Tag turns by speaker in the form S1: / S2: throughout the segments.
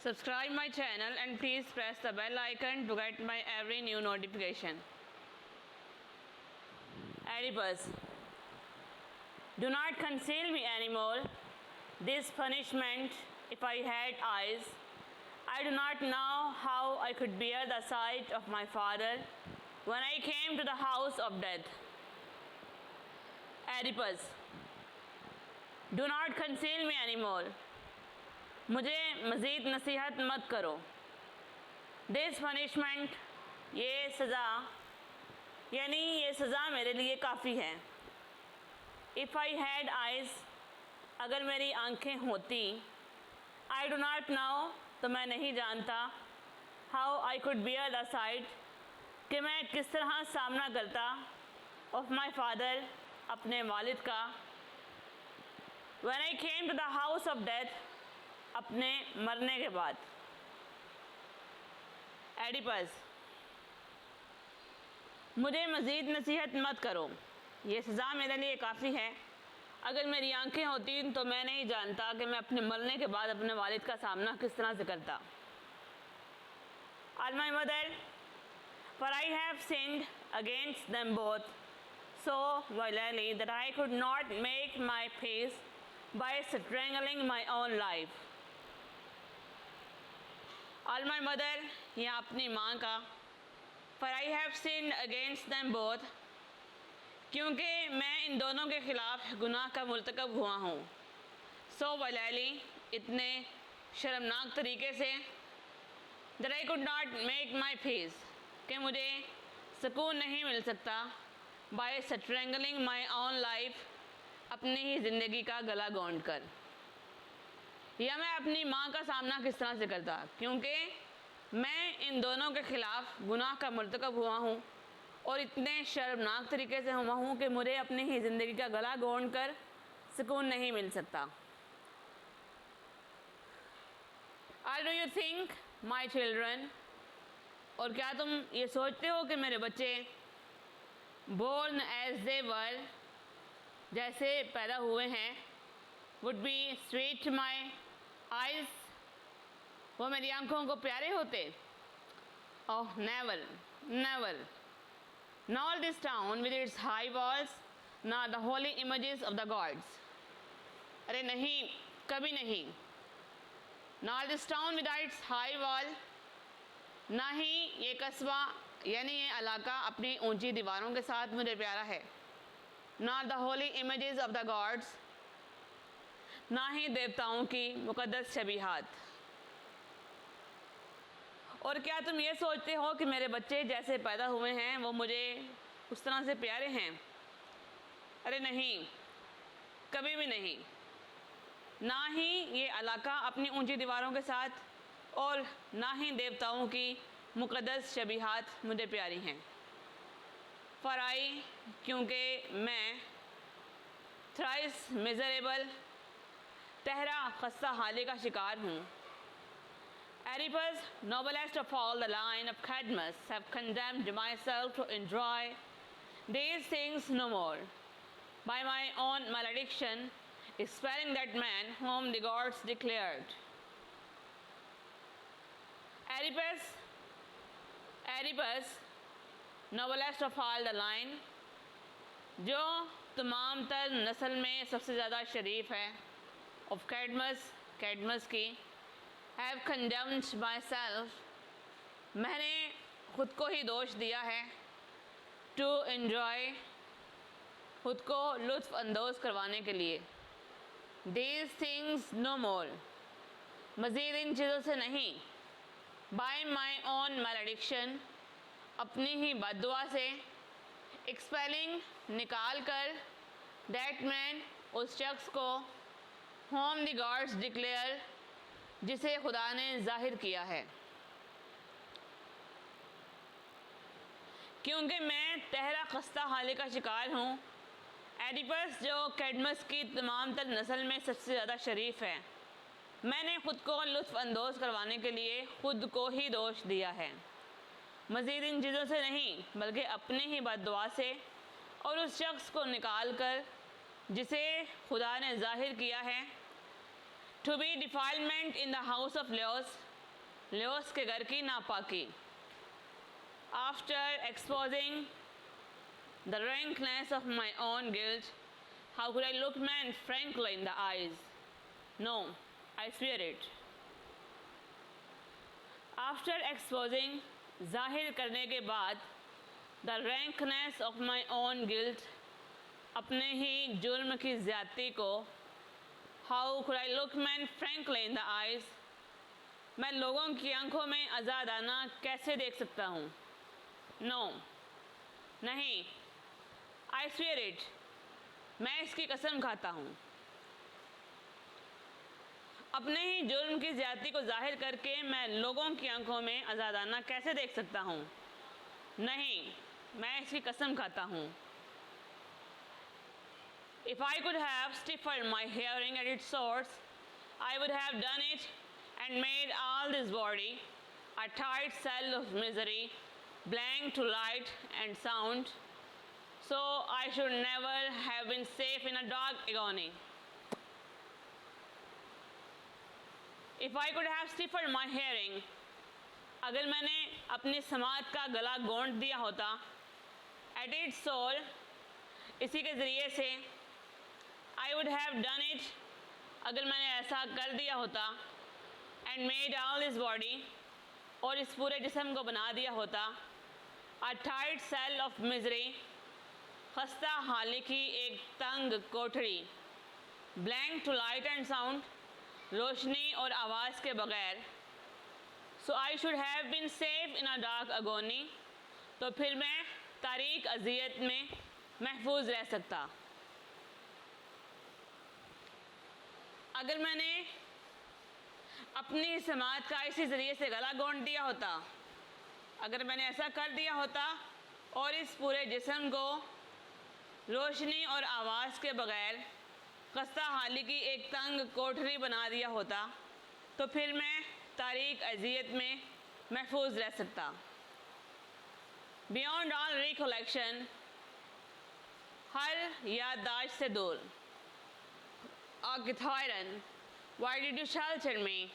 S1: Subscribe my channel and please press the bell icon to get my every new notification. Oedipus, do not conceal me anymore. This punishment, if I had eyes, I do not know how I could bear the sight of my father when I came to the house of death. Oedipus, do not conceal me anymore. मुझे मज़ीद नसीहत मत करो. This punishment, ये सज़ा, यानी ये सज़ा मेरे लिए काफ़ी है. इफ़ आई हैड आइज़, अगर मेरी आँखें होती. आई डो नॉट नो, तो मैं नहीं जानता. How I could bear the site, कि मैं किस तरह सामना करता. ऑफ माई फादर, अपने वालिद का. When I came to the house of death, अपने मरने के बाद. एडिपस, मुझे मज़ीद नसीहत मत करो. ये सज़ा मेरे लिए काफ़ी है. अगर मेरी आंखें होती तो मैं नहीं जानता कि मैं अपने मरने के बाद अपने वालिद का सामना किस तरह से करता. All my mother, for I have sinned against them both so violently that I could not make my peace by strangling my own life. All my mother, यहाँ अपनी माँ का. For I have sinned against them both, क्योंकि मैं इन दोनों के ख़िलाफ़ गुनाह का मुर्तकब हुआ हूँ. सो वलाली, इतने शर्मनाक तरीके से. That I could not make my peace, कि मुझे सुकून नहीं मिल सकता. By strangling my own life, अपनी ही ज़िंदगी का गला गोंद कर. या मैं अपनी माँ का सामना किस तरह से करता, क्योंकि मैं इन दोनों के ख़िलाफ़ गुनाह का मुर्तकब हुआ हूँ और इतने शर्मनाक तरीके से हुआ हूँ कि मुझे अपनी ही ज़िंदगी का गला गोंद कर सुकून नहीं मिल सकता. Or do you think my children, और क्या तुम ये सोचते हो कि मेरे बच्चे बोर्न एज दे वर, जैसे पैदा हुए हैं, would be sweet my eyes, वो मेरी आंखों को प्यारे होते. Oh never, never. Not this town with its high walls, not the holy images of the gods. अरे नहीं, कभी नहीं. Not this town with its high wall, ना ही ये कस्बा यानी ये इलाका अपनी ऊंची दीवारों के साथ मुझे प्यारा है. Not the holy images of the God's, ना ही देवताओं की मुक़द्दस शबीहात. और क्या तुम ये सोचते हो कि मेरे बच्चे जैसे पैदा हुए हैं वो मुझे उस तरह से प्यारे हैं? अरे नहीं, कभी भी नहीं. ना ही ये इलाका अपनी ऊंची दीवारों के साथ और ना ही देवताओं की मुक़द्दस शबीहात मुझे प्यारी हैं. फॉर आई, क्योंकि मैं. थ्राइस मिज़रेबल, तहरा खस्ता हाली का शिकार हूँ. Oedipus, noblest of all the line of Cadmus, have condemned myself to enjoy these things no more, by my own malediction, expelling that man whom the gods declared. Oedipus, Oedipus, noblest of all the line, जो तमाम तर नस्ल में सबसे ज़्यादा शरीफ है. Of Cadmus, Cadmus की. Have condemned my self, मैंने ख़ुद को ही दोष दिया है. टू एन्जॉय, ख़ुद को लुत्फ़ अंदोज़ करवाने के लिए. दीज थिंग्स नो मोर, मज़ीद इन चीज़ों से नहीं. बाय माई ओन मैलेडिक्शन, अपनी ही बद्दुआ से. एक्सपेलिंग, निकाल कर. दैट मैन, उस शख्स को. होम द गॉड्स डिक्लेयर, जिसे खुदा ने ज़ाहिर किया है. क्योंकि मैं तहरा खस्ता हाली का शिकार हूँ. एडिपस, जो कैडमस की तमाम तर नस्ल में सबसे ज़्यादा शरीफ है, मैंने ख़ुद को लुत्फ़ अंदोज़ करवाने के लिए ख़ुद को ही दोष दिया है. मज़ीद इन चीज़ों से नहीं, बल्कि अपने ही बद्दुआ से और उस शख्स को निकाल कर जिसे खुदा ने ज़ाहिर किया है. To be defilement in the house of laws, Laos के घर की नापाकी. After exposing the rankness of my own guilt, how could I look men frankly in the eyes? No, I swear it. After exposing, जाहिर करने के बाद, the rankness of my own guilt, अपने ही जुर्म की ज़्यादती को, how could I look men frankly in the eyes, मैं लोगों की आंखों में आज़ादाना कैसे देख सकता हूँ? No, नहीं. I swear it, मैं इसकी कसम खाता हूँ. अपने ही जुर्म की ज़्यादती को ज़ाहिर करके मैं लोगों की आंखों में आज़ादाना कैसे देख सकता हूँ? नहीं, मैं इसकी कसम खाता हूँ. If I could have stiffened my hearing at its source, I would have done it and made all this body a tight cell of misery, blank to light and sound, so I should never have been safe in a dark agony. If I could have stiffened my hearing, अगर मैंने अपनी समात का गला गोंद दिया होता, at its soul, इसी के ज़रिए से, I would have done it, अगर मैंने ऐसा कर दिया होता, and made all this body, और इस पूरे जिस्म को बना दिया होता, a tight cell of misery, खस्ता हाली की एक तंग कोठरी, blank to light and sound, रोशनी और आवाज़ के बग़ैर, so I should have been safe in a dark agony, तो फिर मैं तारीक अज़ियत में महफूज रह सकता. अगर मैंने अपनी समात का इसी ज़रिए से गला गोंद दिया होता, अगर मैंने ऐसा कर दिया होता और इस पूरे जिस्म को रोशनी और आवाज़ के बग़ैर खस्ता हाली की एक तंग कोठरी बना दिया होता, तो फिर मैं तारीक अज़ियत में महफूज रह सकता. Beyond all recollection, हर याददाश्त से दूर. Kithaeron, why did you shelter me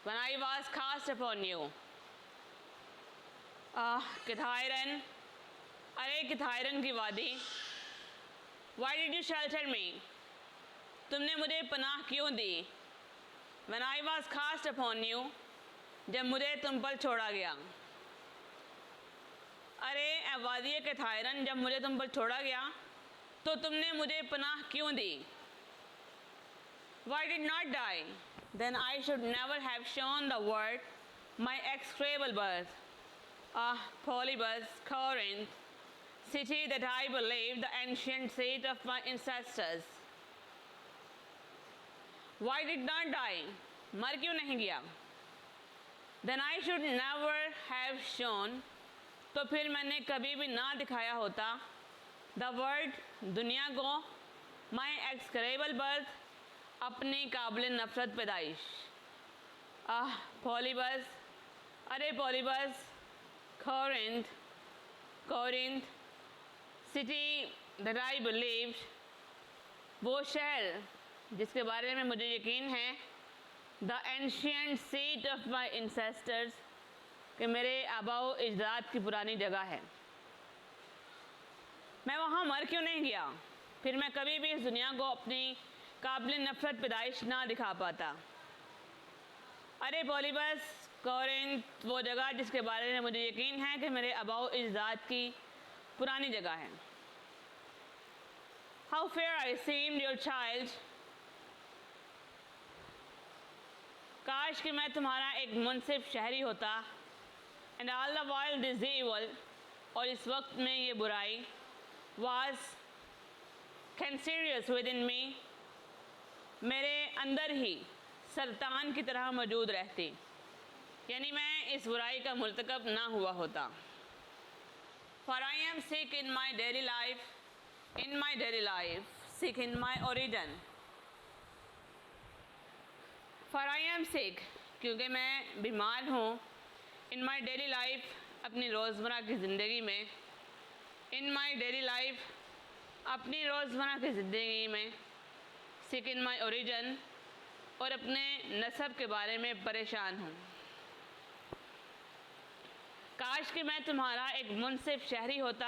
S1: when I was cast upon you? Kithaeron, अरे किथायरन की वादी, why did you shelter me? तुमने मुझे पनाह क्यों दी? When I was cast upon you, जब मुझे तुम पर छोड़ा गया. अरे वादी किथायरन, जब मुझे तुम पर छोड़ा गया तो तुमने मुझे पनाह क्यों दी? Why did not die? Then I should never have shown the world my execrable birth. Polybus, Corinth, city that I believed the ancient seat of my ancestors. Why did not die? मर क्यों नहीं गया? Then I should never have shown, तो फिर मैंने कभी भी ना दिखाया होता, the world, दुनिया को, my execrable birth, अपनी काबिल नफ़रत पैदाइश. पॉलीबस, अरे पॉलीबस, Corinth, Corinth, city that I believed, वो शहर जिसके बारे में मुझे यकीन है, the ancient seat of my ancestors, कि मेरे आबाओ अजदाद की पुरानी जगह है. मैं वहाँ मर क्यों नहीं गया? फिर मैं कभी भी इस दुनिया को अपनी काबिल नफ़रत पैदाइश ना दिखा पाता. अरे पॉलीबस, कोरिंथ, वो जगह जिसके बारे में मुझे यकीन है कि मेरे आबाओ अजदाद की पुरानी जगह है. How fair I seemed your child. काश कि मैं तुम्हारा एक मुनसिफ शहरी होता. And all the while this evil, और इस वक्त में ये बुराई, was cancerous within me, मेरे अंदर ही सरतान की तरह मौजूद रहती. यानी मैं इस बुराई का मुर्तकब ना हुआ होता. For I am sick in my daily life, sick in my origin. For I am sick, क्योंकि मैं बीमार हूँ. In my daily life, अपनी रोज़मर्रा की ज़िंदगी में. In my daily life, अपनी रोज़मर्रा की ज़िंदगी में. Sick in my origin, और अपने नस्ब के बारे में परेशान हूँ. काश कि मैं तुम्हारा एक मुनसिफ शहरी होता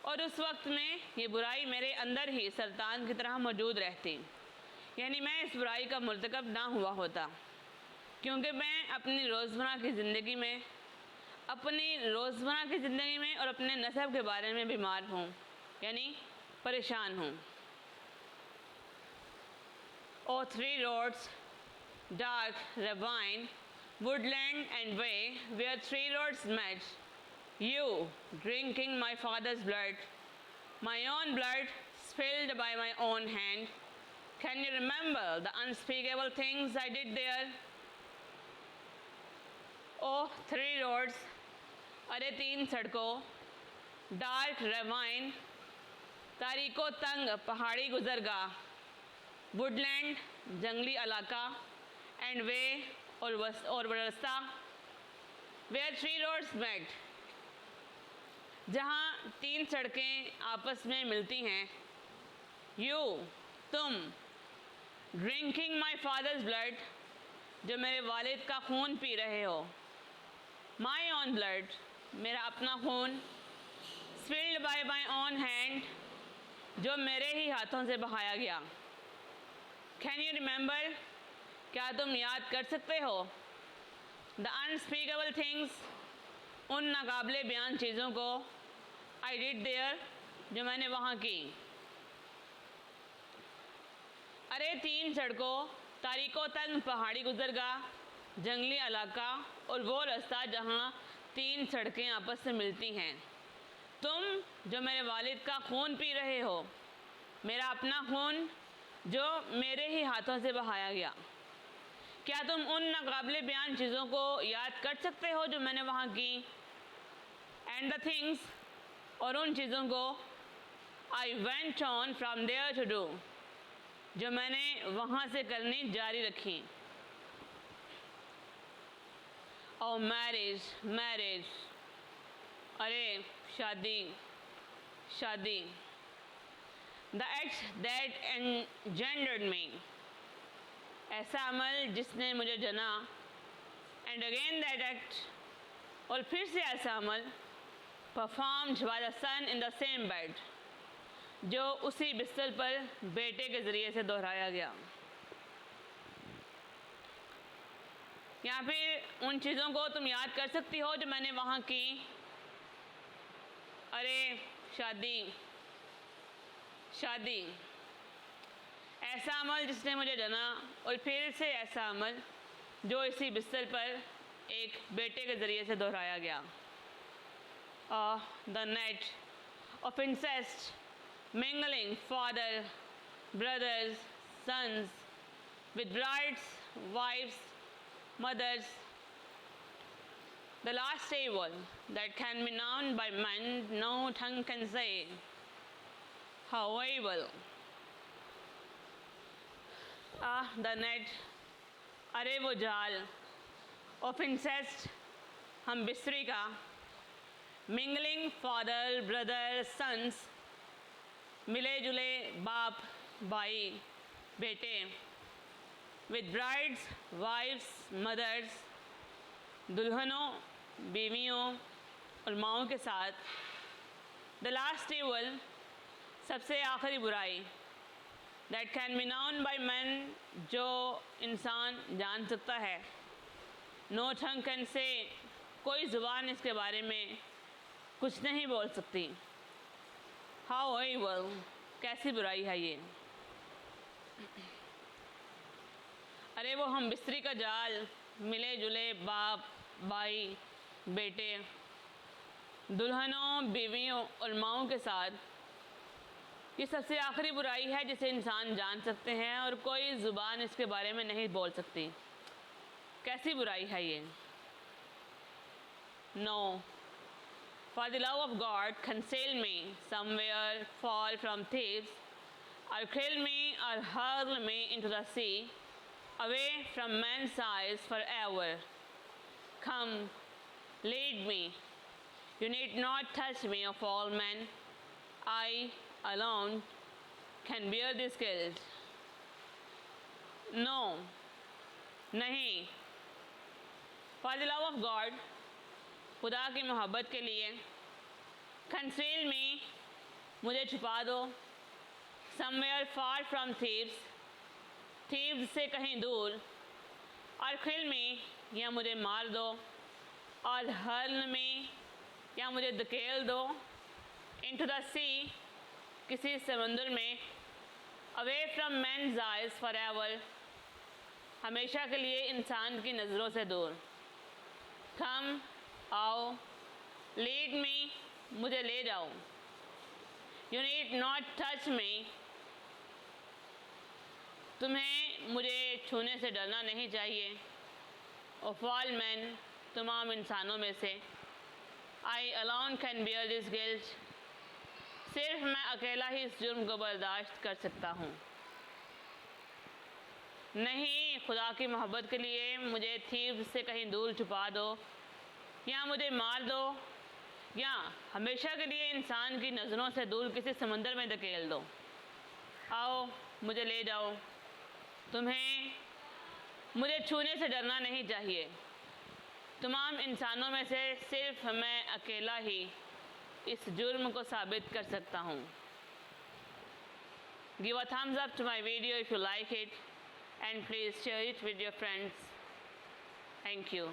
S1: और उस वक्त में ये बुराई मेरे अंदर ही सरतान की तरह मौजूद रहती, यानी मैं इस बुराई का मुर्तकब ना हुआ होता, क्योंकि मैं अपनी रोज़मर्रा की ज़िंदगी में और अपने नसब के बारे में बीमार हूँ, यानी परेशान हूँ। O three roads, dark ravine, woodland and way, where three roads met, you drinking my father's blood, my own blood spilled by my own hand. Can you remember the unspeakable things I did there? Oh, three roads, अरे तीन सड़कों, dark ravine, तारीको तंग पहाड़ी गुजरगाह, Woodland जंगली इलाका, and वे और रास्ता, where three roads met, जहाँ तीन सड़कें आपस में मिलती हैं, यू तुम, ड्रिंकिंग माई फादर्स ब्लड, जो मेरे वालिद का खून पी रहे हो, माई ऑन ब्लड, मेरा अपना खून, spilled bye my on hand, जो मेरे ही हाथों से बहाया गया। कैन यू रिमेंबर, क्या तुम याद कर सकते हो, द अनस्पीकेबल थिंग्स, उन नाकाबिले बयान चीज़ों को, आई डिड देयर, जो मैंने वहाँ की। अरे तीन सड़कों, तारीको तंग पहाड़ी गुजरगाह, जंगली इलाका और वो रास्ता जहाँ तीन सड़कें आपस से मिलती हैं, तुम जो मेरे वालिद का खून पी रहे हो, मेरा अपना खून जो मेरे ही हाथों से बहाया गया। क्या तुम उन नाकाबिले बयान चीज़ों को याद कर सकते हो जो मैंने वहाँ की, एंड द थिंग्स, और उन चीज़ों को, I went on from there to do, जो मैंने वहाँ से करनी जारी रखी। ओ मैरिज मैरिज, अरे शादी शादी, द एक्ट दैट एनजेंडर्ड मी, ऐसा अमल जिसने मुझे जना, एंड अगेन दैट एक्ट, और फिर से ऐसा अमल, performed by the son in the same bed, जो उसी बिस्तर पर बेटे के ज़रिए से दोहराया गया। या फिर उन चीज़ों को तुम याद कर सकती हो जो मैंने वहाँ की, अरे शादी शादी, ऐसा अमल जिसने मुझे जना, और फिर से ऐसा अमल जो इसी बिस्तर पर एक बेटे के ज़रिए से दोहराया गया। The net of incest, mingling father brothers sons with brides wives mothers, the last evil that can be known by man, no tongue can say how evil. The net, अरे वो जाल, of incest, हम बिस्तरी का, mingling father brother sons, मिले जुले बाप भाई बेटे, with brides, wives, mothers, दुल्हनों बीवियों और माओं के साथ, the last evil, सबसे आखिरी बुराई, that can be known by men, जो इंसान जान सकता है, no tongue can say, कोई ज़ुबान इसके बारे में कुछ नहीं बोल सकती, how evil, कैसी बुराई है ये। अरे वो हम बिस्तरी का जाल, मिले जुले बाप भाई बेटे, दुल्हनों बीवियों और माओं के साथ, ये सबसे आखिरी बुराई है जिसे इंसान जान सकते हैं और कोई ज़ुबान इसके बारे में नहीं बोल सकती। कैसी बुराई है ये। No, for the love of God, conceal me somewhere, fall from thieves, or kill me or hurl me into the sea, away from men's eyes forever. Come, lead me. You need not touch me of all men. I alone can bear this guilt. No, नहीं. For the love of God, खुदा की मोहब्बत के लिए conceal मी, मुझे छुपा दो, somewhere far from thieves, thieves से कहीं दूर, और किल मी, या मुझे मार दो, और हर्ल मी, या मुझे धकेल दो, इनटू द सी, किसी समुंदर में, away from man's eyes forever, हमेशा के लिए इंसान की नज़रों से दूर। कम, आओ, लीड मी, मुझे ले जाओ, you need not touch me, तुम्हें मुझे छूने से डरना नहीं चाहिए। ऑफ ऑल मैन, तमाम इंसानों में से, आई alone can bear this guilt, सिर्फ मैं अकेला ही इस जुर्म को बर्दाश्त कर सकता हूँ। नहीं, खुदा की मोहब्बत के लिए मुझे थीव्स से कहीं दूर छुपा दो, या मुझे मार दो, या हमेशा के लिए इंसान की नज़रों से दूर किसी समंदर में धकेल दो। आओ, मुझे ले जाओ, तुम्हें मुझे छूने से डरना नहीं चाहिए। तमाम इंसानों में से सिर्फ मैं अकेला ही इस जुर्म को साबित कर सकता हूँ। Give a thumbs up to my video if you like it, and please share it with your friends. Thank you.